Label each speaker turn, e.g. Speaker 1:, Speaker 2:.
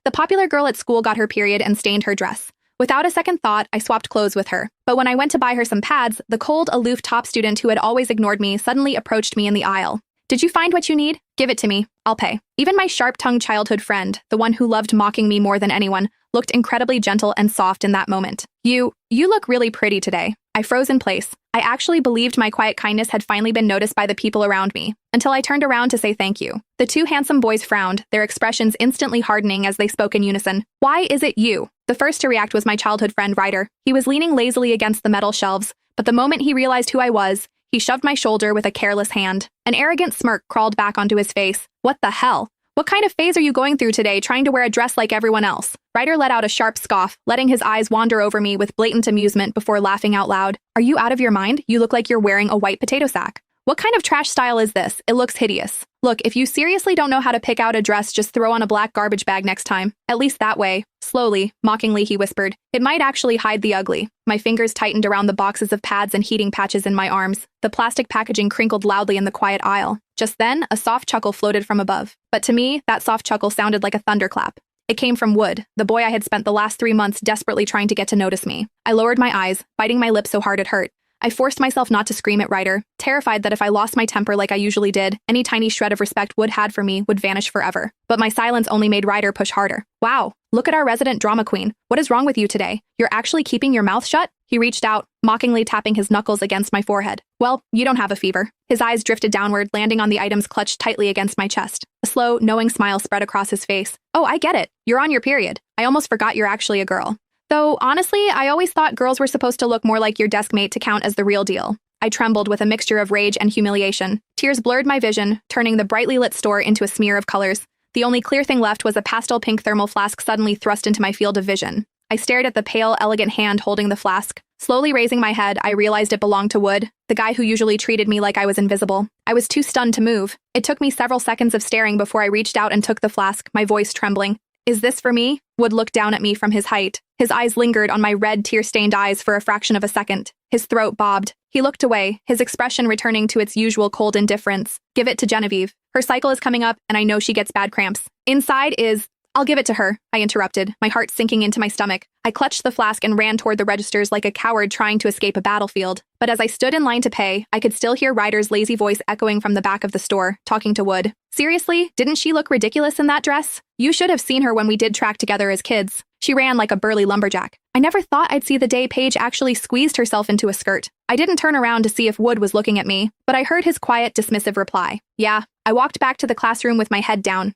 Speaker 1: The popular girl at school got her period and stained her dress. Without a second thought, I swapped clothes with her. But when I went to buy her some pads, the cold, aloof top student who had always ignored me suddenly approached me in the aisle. "Did you find what you need? Give it to me. I'll pay." Even my sharp-tongued childhood friend, the one who loved mocking me more than anyone, looked incredibly gentle and soft in that moment. You look really pretty today." I froze in place. I actually believed my quiet kindness had finally been noticed by the people around me, until I turned around to say thank you. The two handsome boys frowned, their expressions instantly hardening as they spoke in unison. "Why is it you?" The first to react was my childhood friend Ryder. He was leaning lazily against the metal shelves, but the moment he realized who I was, he shoved my shoulder with a careless hand. An arrogant smirk crawled back onto his face. "What the hell? What kind of phase are you going through today, trying to wear a dress like everyone else?" Ryder let out a sharp scoff, letting his eyes wander over me with blatant amusement before laughing out loud. "Are you out of your mind? You look like you're wearing a white potato sack. What kind of trash style is this? It looks hideous. Look, if you seriously don't know how to pick out a dress, just throw on a black garbage bag next time. At least that way." Slowly, mockingly, he whispered, "It might actually hide the ugly." My fingers tightened around the boxes of pads and heating patches in my arms. The plastic packaging crinkled loudly in the quiet aisle. Just then, a soft chuckle floated from above. But to me, that soft chuckle sounded like a thunderclap. It came from Wood, the boy I had spent the last 3 months desperately trying to get to notice me. I lowered my eyes, biting my lip so hard it hurt. I forced myself not to scream at Ryder, terrified that if I lost my temper like I usually did, any tiny shred of respect Wood had for me would vanish forever. But my silence only made Ryder push harder. "Wow, look at our resident drama queen. What is wrong with you today? You're actually keeping your mouth shut?" He reached out, mockingly tapping his knuckles against my forehead. "Well, you don't have a fever." His eyes drifted downward, landing on the items clutched tightly against my chest. A slow, knowing smile spread across his face. "Oh, I get it. You're on your period. I almost forgot you're actually a girl. Though, honestly, I always thought girls were supposed to look more like your desk mate to count as the real deal." I trembled with a mixture of rage and humiliation. Tears blurred my vision, turning the brightly lit store into a smear of colors. The only clear thing left was a pastel pink thermal flask suddenly thrust into my field of vision. I stared at the pale, elegant hand holding the flask. Slowly raising my head, I realized it belonged to Wood, the guy who usually treated me like I was invisible. I was too stunned to move. It took me several seconds of staring before I reached out and took the flask, my voice trembling. "Is this for me?" Wood looked down at me from his height. His eyes lingered on my red, tear-stained eyes for a fraction of a second. His throat bobbed. He looked away, his expression returning to its usual cold indifference. "Give it to Genevieve. Her cycle is coming up, and I know she gets bad cramps. Inside is—" "I'll give it to her," I interrupted, my heart sinking into my stomach. I clutched the flask and ran toward the registers like a coward trying to escape a battlefield. But as I stood in line to pay, I could still hear Ryder's lazy voice echoing from the back of the store, talking to Wood. "Seriously? Didn't she look ridiculous in that dress? You should have seen her when we did track together as kids. She ran like a burly lumberjack. I never thought I'd see the day Paige actually squeezed herself into a skirt." I didn't turn around to see if Wood was looking at me, but I heard his quiet, dismissive reply. "Yeah." I walked back to the classroom with my head down,